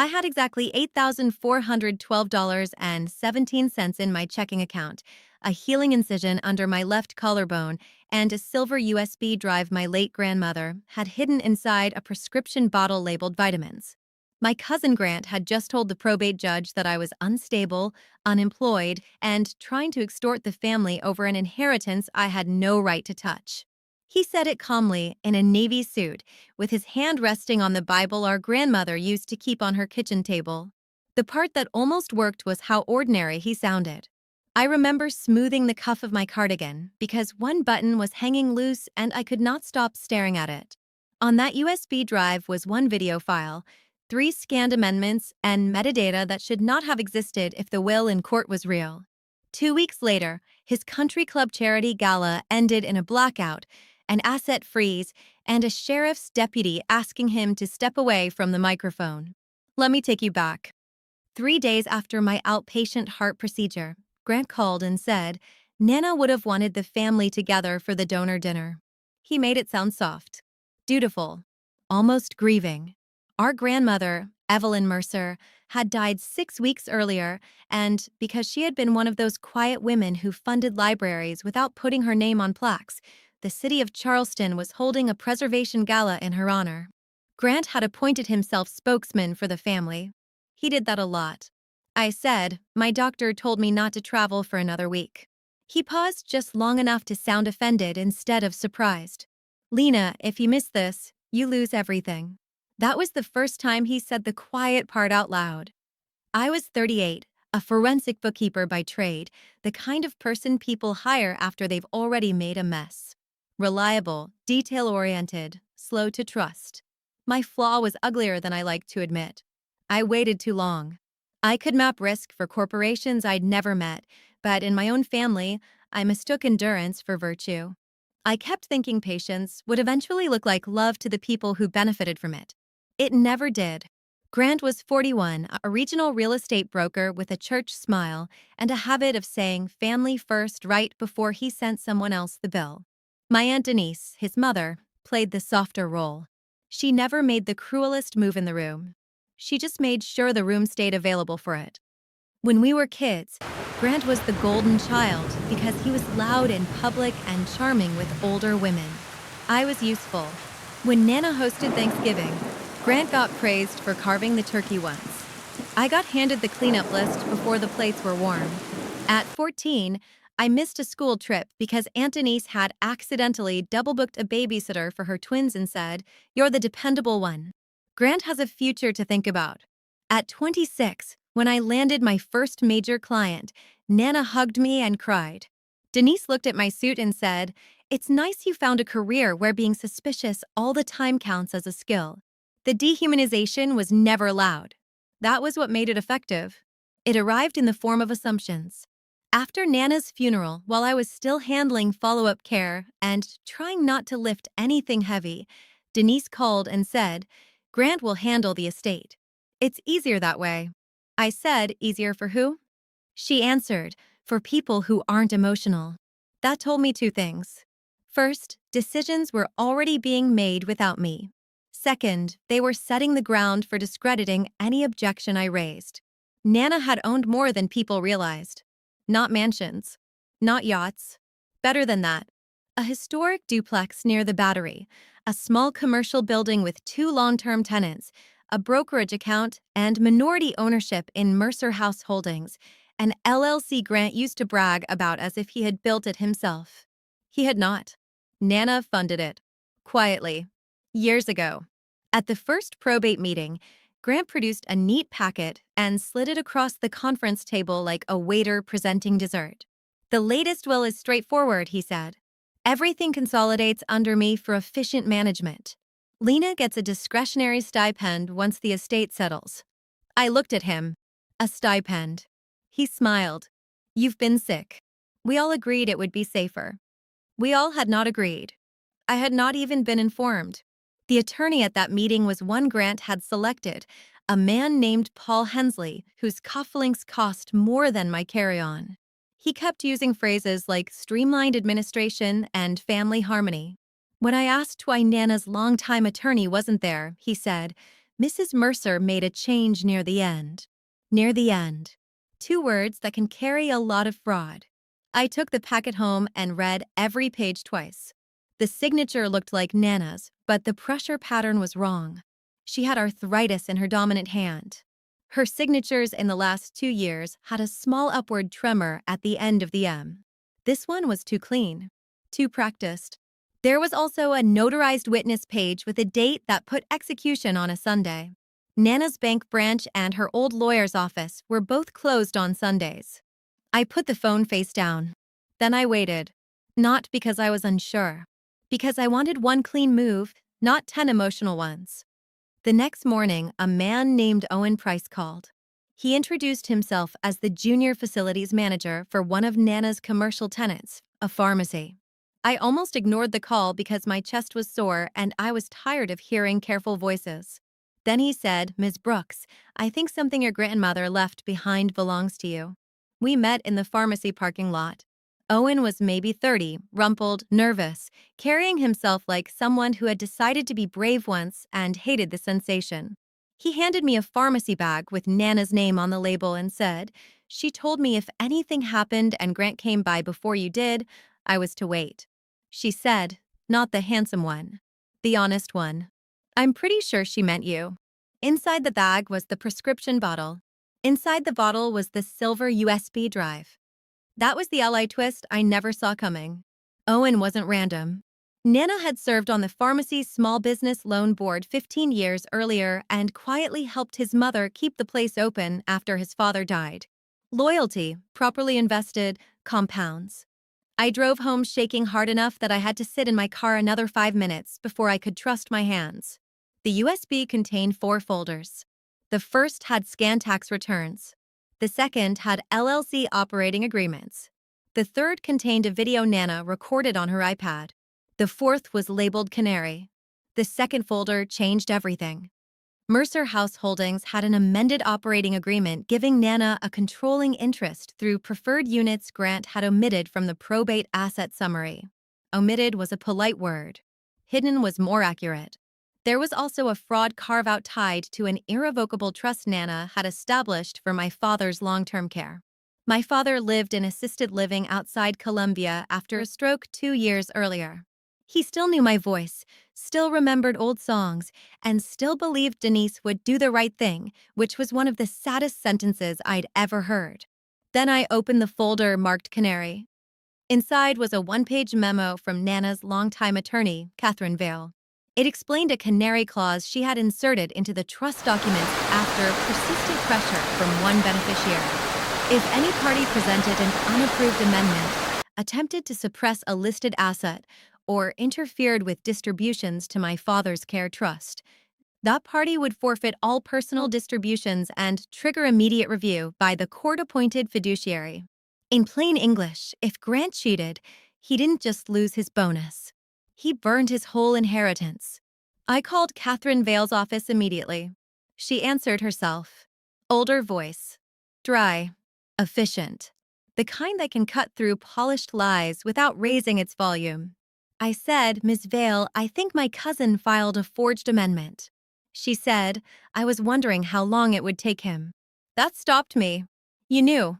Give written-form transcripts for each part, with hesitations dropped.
I had exactly $8,412.17 in my checking account, a healing incision under my left collarbone, and a silver USB drive my late grandmother had hidden inside a prescription bottle labeled vitamins. My cousin Grant had just told the probate judge that I was unstable, unemployed, and trying to extort the family over an inheritance I had no right to touch. He said it calmly, in a navy suit, with his hand resting on the Bible our grandmother used to keep on her kitchen table. The part that almost worked was how ordinary he sounded. I remember smoothing the cuff of my cardigan because one button was hanging loose and I could not stop staring at it. On that USB drive was one video file, 3 scanned amendments, and metadata that should not have existed if the will in court was real. 2 weeks later, his country club charity gala ended in a blackout, an asset freeze, and a sheriff's deputy asking him to step away from the microphone. Let me take you back. 3 days after my outpatient heart procedure, Grant called and said Nana would have wanted the family together for the donor dinner. He made it sound soft, dutiful, almost grieving. Our grandmother, Evelyn Mercer, had died 6 weeks earlier, and because she had been one of those quiet women who funded libraries without putting her name on plaques, the city of Charleston was holding a preservation gala in her honor. Grant had appointed himself spokesman for the family. He did that a lot. I said, my doctor told me not to travel for another week. He paused just long enough to sound offended instead of surprised. Lena, if you miss this, you lose everything. That was the first time he said the quiet part out loud. I was 38, a forensic bookkeeper by trade, the kind of person people hire after they've already made a mess. Reliable, detail-oriented, slow to trust. My flaw was uglier than I liked to admit. I waited too long. I could map risk for corporations I'd never met, but in my own family, I mistook endurance for virtue. I kept thinking patience would eventually look like love to the people who benefited from it. It never did. Grant was 41, a regional real estate broker with a church smile and a habit of saying family first right before he sent someone else the bill. My Aunt Denise, his mother, played the softer role. She never made the cruelest move in the room. She just made sure the room stayed available for it. When we were kids, Grant was the golden child because he was loud in public and charming with older women. I was useful. When Nana hosted Thanksgiving, Grant got praised for carving the turkey once. I got handed the cleanup list before the plates were warm. At 14, I missed a school trip because Aunt Denise had accidentally double-booked a babysitter for her twins and said, "You're the dependable one." Grant has a future to think about. At 26, when I landed my first major client, Nana hugged me and cried. Denise looked at my suit and said, "It's nice you found a career where being suspicious all the time counts as a skill." The dehumanization was never loud. That was what made it effective. It arrived in the form of assumptions. After Nana's funeral, while I was still handling follow-up care and trying not to lift anything heavy, Denise called and said, "Grant will handle the estate. It's easier that way." I said, "Easier for who?" She answered, "For people who aren't emotional." That told me 2 things. First, decisions were already being made without me. Second, they were setting the ground for discrediting any objection I raised. Nana had owned more than people realized. Not mansions. Not yachts. Better than that. A historic duplex near the Battery, a small commercial building with 2 long-term tenants, a brokerage account, and minority ownership in Mercer House Holdings, an LLC Grant used to brag about as if he had built it himself. He had not. Nana funded it. Quietly. Years ago. At the first probate meeting, Grant produced a neat packet and slid it across the conference table like a waiter presenting dessert. "The latest will is straightforward," he said. "Everything consolidates under me for efficient management. Lena gets a discretionary stipend once the estate settles." I looked at him. A stipend. He smiled. "You've been sick." We all agreed it would be safer. We all had not agreed. I had not even been informed. The attorney at that meeting was one Grant had selected, a man named Paul Hensley, whose cufflinks cost more than my carry-on. He kept using phrases like streamlined administration and family harmony. When I asked why Nana's longtime attorney wasn't there, he said, Mrs. Mercer made a change near the end. Near the end. 2 words that can carry a lot of fraud. I took the packet home and read every page twice. The signature looked like Nana's, but the pressure pattern was wrong. She had arthritis in her dominant hand. Her signatures in the last 2 years had a small upward tremor at the end of the M. This one was too clean, too practiced. There was also a notarized witness page with a date that put execution on a Sunday. Nana's bank branch and her old lawyer's office were both closed on Sundays. I put the phone face down. Then I waited. Not because I was unsure. Because I wanted one clean move, not 10 emotional ones. The next morning, a man named Owen Price called. He introduced himself as the junior facilities manager for one of Nana's commercial tenants, a pharmacy. I almost ignored the call because my chest was sore and I was tired of hearing careful voices. Then he said, "Ms. Brooks, I think something your grandmother left behind belongs to you." We met in the pharmacy parking lot. Owen was maybe 30, rumpled, nervous, carrying himself like someone who had decided to be brave once and hated the sensation. He handed me a pharmacy bag with Nana's name on the label and said, "She told me if anything happened and Grant came by before you did, I was to wait." She said, not the handsome one, the honest one. I'm pretty sure she meant you. Inside the bag was the prescription bottle. Inside the bottle was the silver USB drive. That was the ally twist I never saw coming. Owen wasn't random. Nana had served on the pharmacy's small business loan board 15 years earlier and quietly helped his mother keep the place open after his father died. Loyalty, properly invested, compounds. I drove home shaking hard enough that I had to sit in my car another 5 minutes before I could trust my hands. The USB contained 4 folders. The first had scan tax returns. The second had LLC operating agreements. The third contained a video Nana recorded on her iPad. The fourth was labeled CANARY. The second folder changed everything. Mercer House Holdings had an amended operating agreement giving Nana a controlling interest through preferred units Grant had omitted from the probate asset summary. Omitted was a polite word. Hidden was more accurate. There was also a fraud carve-out tied to an irrevocable trust Nana had established for my father's long-term care. My father lived in assisted living outside Columbia after a stroke 2 years earlier. He still knew my voice, still remembered old songs, and still believed Denise would do the right thing, which was one of the saddest sentences I'd ever heard. Then I opened the folder marked CANARY. Inside was a 1-page memo from Nana's longtime attorney, Catherine Vale. It explained a CANARY clause she had inserted into the trust documents after persistent pressure from one beneficiary. If any party presented an unapproved amendment, attempted to suppress a listed asset, or interfered with distributions to my father's care trust, that party would forfeit all personal distributions and trigger immediate review by the court-appointed fiduciary. In plain English, if Grant cheated, he didn't just lose his bonus. He burned his whole inheritance. I called Catherine Vale's office immediately. She answered herself. Older voice. Dry. Efficient. The kind that can cut through polished lies without raising its volume. I said, "Ms. Vale, I think my cousin filed a forged amendment." She said, "I was wondering how long it would take him." That stopped me. "You knew."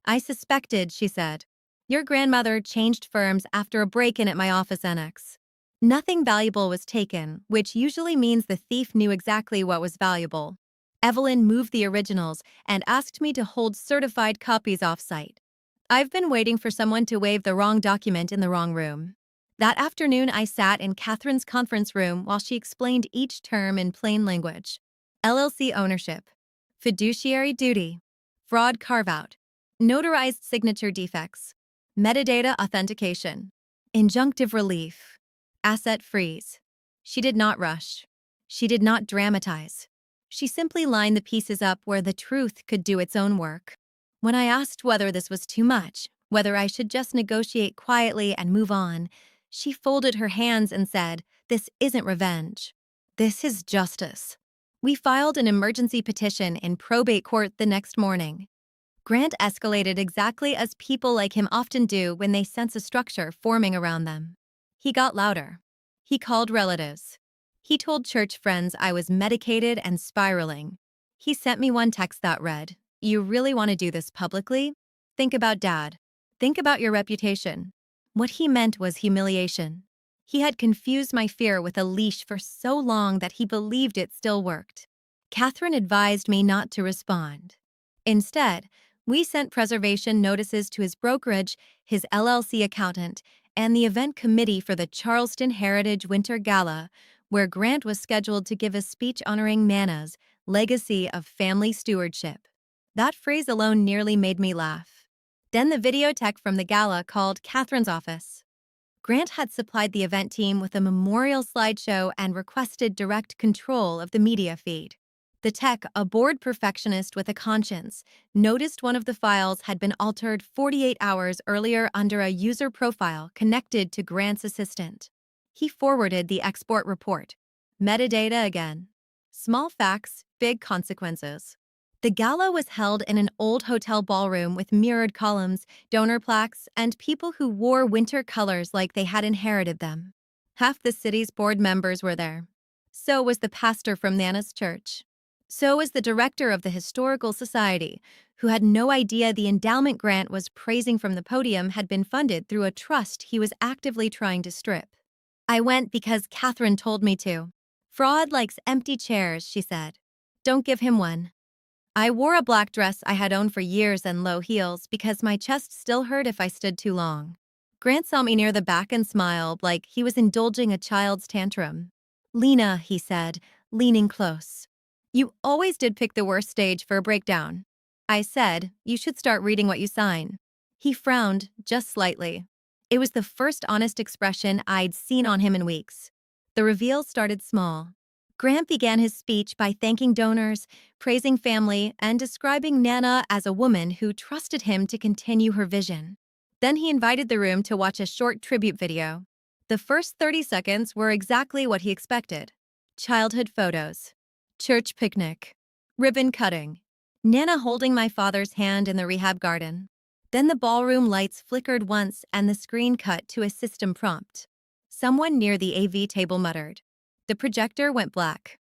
"I suspected," she said. "Your grandmother changed firms after a break-in at my office annex. Nothing valuable was taken, which usually means the thief knew exactly what was valuable. Evelyn moved the originals and asked me to hold certified copies off-site. I've been waiting for someone to waive the wrong document in the wrong room." That afternoon, I sat in Catherine's conference room while she explained each term in plain language. LLC ownership, fiduciary duty, fraud carve-out, notarized signature defects, metadata authentication, injunctive relief, asset freeze. She did not rush. She did not dramatize. She simply lined the pieces up where the truth could do its own work. When I asked whether this was too much, whether I should just negotiate quietly and move on, she folded her hands and said, "This isn't revenge. This is justice." We filed an emergency petition in probate court the next morning. Grant escalated exactly as people like him often do when they sense a structure forming around them. He got louder. He called relatives. He told church friends I was medicated and spiraling. He sent me one text that read, "You really want to do this publicly? Think about Dad. Think about your reputation." What he meant was humiliation. He had confused my fear with a leash for so long that he believed it still worked. Catherine advised me not to respond. Instead, we sent preservation notices to his brokerage, his LLC accountant, and the event committee for the Charleston Heritage Winter Gala, where Grant was scheduled to give a speech honoring Nana's legacy of family stewardship. That phrase alone nearly made me laugh. Then the video tech from the gala called Catherine's office. Grant had supplied the event team with a memorial slideshow and requested direct control of the media feed. The tech, a bored perfectionist with a conscience, noticed one of the files had been altered 48 hours earlier under a user profile connected to Grant's assistant. He forwarded the export report. Metadata again. Small facts, big consequences. The gala was held in an old hotel ballroom with mirrored columns, donor plaques, and people who wore winter colors like they had inherited them. Half the city's board members were there. So was the pastor from Nana's church. So was the director of the Historical Society, who had no idea the endowment Grant was praising from the podium had been funded through a trust he was actively trying to strip. I went because Catherine told me to. Fraud likes empty chairs, she said. Don't give him one. I wore a black dress I had owned for years and low heels because my chest still hurt if I stood too long. Grant saw me near the back and smiled like he was indulging a child's tantrum. "Lena," he said, leaning close. "You always did pick the worst stage for a breakdown." I said, "You should start reading what you sign." He frowned, just slightly. It was the first honest expression I'd seen on him in weeks. The reveal started small. Grant began his speech by thanking donors, praising family, and describing Nana as a woman who trusted him to continue her vision. Then he invited the room to watch a short tribute video. The first 30 seconds were exactly what he expected. Childhood photos, church picnic, ribbon cutting, Nana holding my father's hand in the rehab garden. Then the ballroom lights flickered once and the screen cut to a system prompt. Someone near the AV table muttered. The projector went black.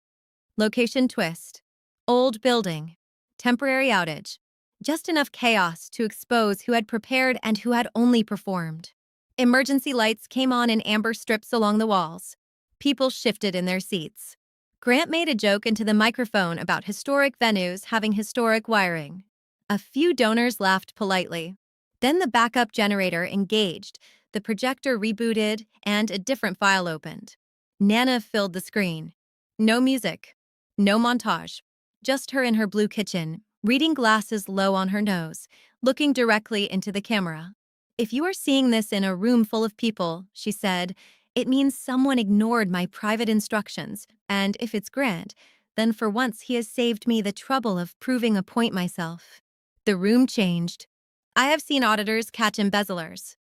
Location twist. Old building. Temporary outage. Just enough chaos to expose who had prepared and who had only performed. Emergency lights came on in amber strips along the walls. People shifted in their seats. Grant made a joke into the microphone about historic venues having historic wiring. A few donors laughed politely. Then the backup generator engaged, the projector rebooted, and a different file opened. Nana filled the screen. No music. No montage. Just her in her blue kitchen, reading glasses low on her nose, looking directly into the camera. "If you are seeing this in a room full of people," she said, "it means someone ignored my private instructions, and if it's Grant, then for once he has saved me the trouble of proving a point myself." The room changed. I have seen auditors catch embezzlers.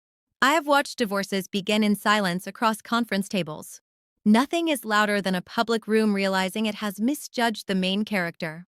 I have watched divorces begin in silence across conference tables. Nothing is louder than a public room realizing it has misjudged the main character.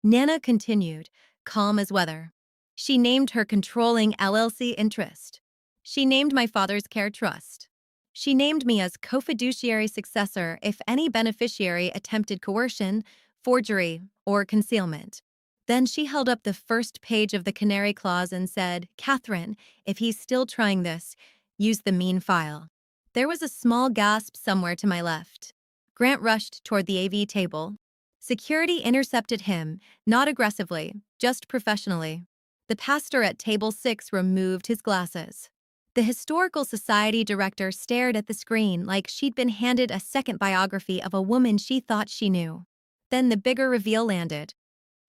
Nana continued, calm as weather. She named her controlling LLC interest. She named my father's care trust. She named me as co-fiduciary successor if any beneficiary attempted coercion, forgery, or concealment. Then she held up the first page of the CANARY clause and said, "Catherine, if he's still trying this, use the mean file." There was a small gasp somewhere to my left. Grant rushed toward the AV table. Security intercepted him, not aggressively, just professionally. The pastor at table 6 removed his glasses. The Historical Society director stared at the screen like she'd been handed a second biography of a woman she thought she knew. Then the bigger reveal landed.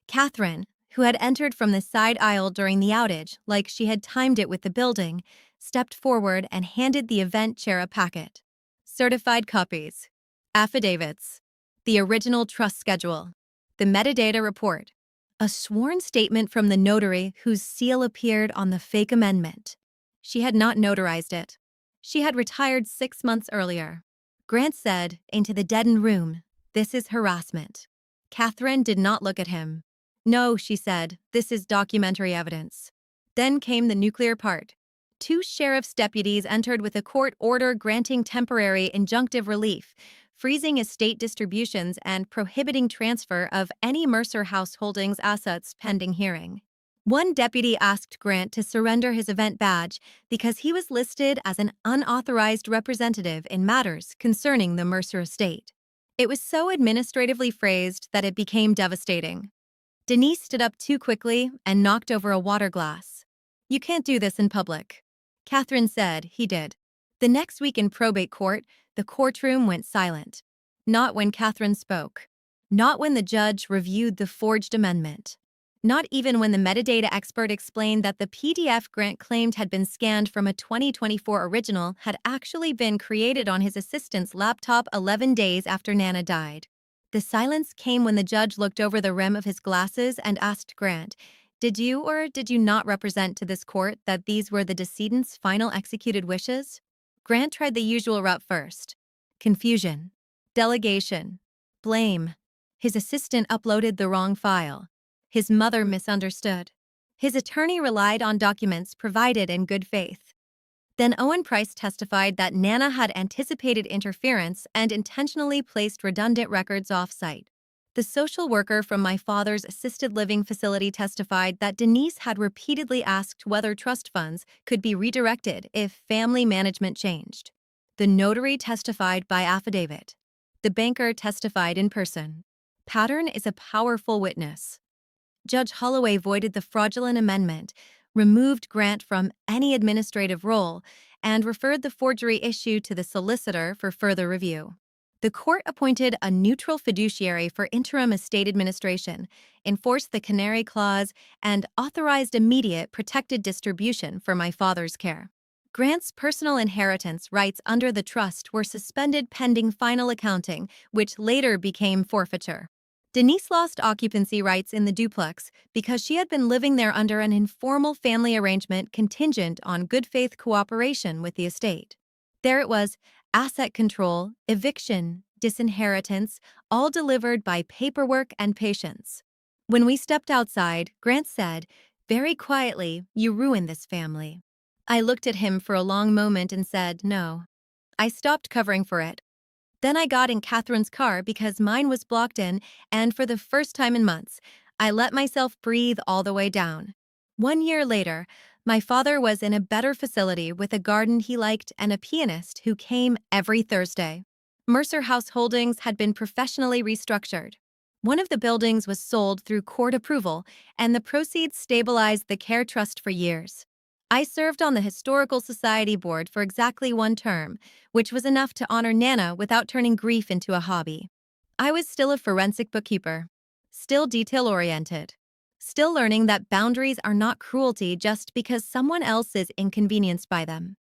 Catherine, who had entered from the side aisle during the outage like she had timed it with the building, stepped forward and handed the event chair a packet. Certified copies. Affidavits. The original trust schedule. The metadata report. A sworn statement from the notary whose seal appeared on the fake amendment. She had not notarized it. She had retired 6 months earlier. Grant said, into the deadened room, "This is harassment." Catherine did not look at him. "No," she said, "this is documentary evidence." Then came the nuclear part. 2 sheriff's deputies entered with a court order granting temporary injunctive relief, freezing estate distributions and prohibiting transfer of any Mercer House Holdings assets pending hearing. One deputy asked Grant to surrender his event badge because he was listed as an unauthorized representative in matters concerning the Mercer estate. It was so administratively phrased that it became devastating. Denise stood up too quickly and knocked over a water glass. "You can't do this in public." Catherine said he did. The next week in probate court, the courtroom went silent. Not when Catherine spoke. Not when the judge reviewed the forged amendment. Not even when the metadata expert explained that the PDF Grant claimed had been scanned from a 2024 original had actually been created on his assistant's laptop 11 days after Nana died. The silence came when the judge looked over the rim of his glasses and asked Grant, "Did you or did you not represent to this court that these were the decedent's final executed wishes?" Grant tried the usual route first. Confusion. Delegation. Blame. His assistant uploaded the wrong file. His mother misunderstood. His attorney relied on documents provided in good faith. Then Owen Price testified that Nana had anticipated interference and intentionally placed redundant records off-site. The social worker from my father's assisted living facility testified that Denise had repeatedly asked whether trust funds could be redirected if family management changed. The notary testified by affidavit. The banker testified in person. Pattern is a powerful witness. Judge Holloway voided the fraudulent amendment, removed Grant from any administrative role, and referred the forgery issue to the solicitor for further review. The court appointed a neutral fiduciary for interim estate administration, enforced the CANARY clause, and authorized immediate protected distribution for my father's care. Grant's personal inheritance rights under the trust were suspended pending final accounting, which later became forfeiture. Denise lost occupancy rights in the duplex because she had been living there under an informal family arrangement contingent on good faith cooperation with the estate. There it was, asset control, eviction, disinheritance, all delivered by paperwork and patience. When we stepped outside, Grant said, very quietly, "You ruined this family." I looked at him for a long moment and said, "No." I stopped covering for it. Then I got in Catherine's car because mine was blocked in, and for the first time in months, I let myself breathe all the way down. 1 year later, my father was in a better facility with a garden he liked and a pianist who came every Thursday. Mercer House Holdings had been professionally restructured. One of the buildings was sold through court approval, and the proceeds stabilized the care trust for years. I served on the Historical Society board for exactly 1 term, which was enough to honor Nana without turning grief into a hobby. I was still a forensic bookkeeper, still detail-oriented, still learning that boundaries are not cruelty just because someone else is inconvenienced by them.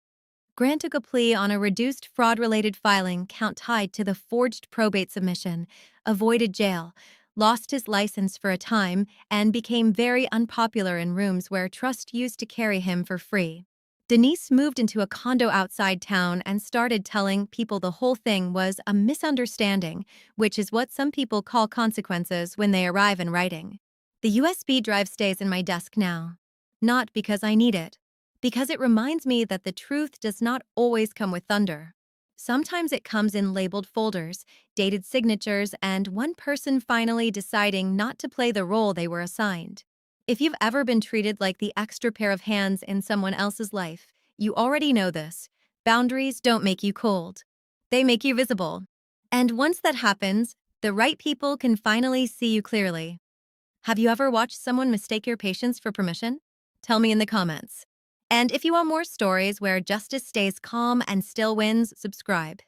Grant took a plea on a reduced fraud-related filing count tied to the forged probate submission, avoided jail, lost his license for a time, and became very unpopular in rooms where trust used to carry him for free. Denise moved into a condo outside town and started telling people the whole thing was a misunderstanding, which is what some people call consequences when they arrive in writing. The USB drive stays in my desk now. Not because I need it, because it reminds me that the truth does not always come with thunder. Sometimes it comes in labeled folders, dated signatures, and one person finally deciding not to play the role they were assigned. If you've ever been treated like the extra pair of hands in someone else's life, you already know this. Boundaries don't make you cold. They make you visible. And once that happens, the right people can finally see you clearly. Have you ever watched someone mistake your patience for permission? Tell me in the comments. And if you want more stories where justice stays calm and still wins, subscribe.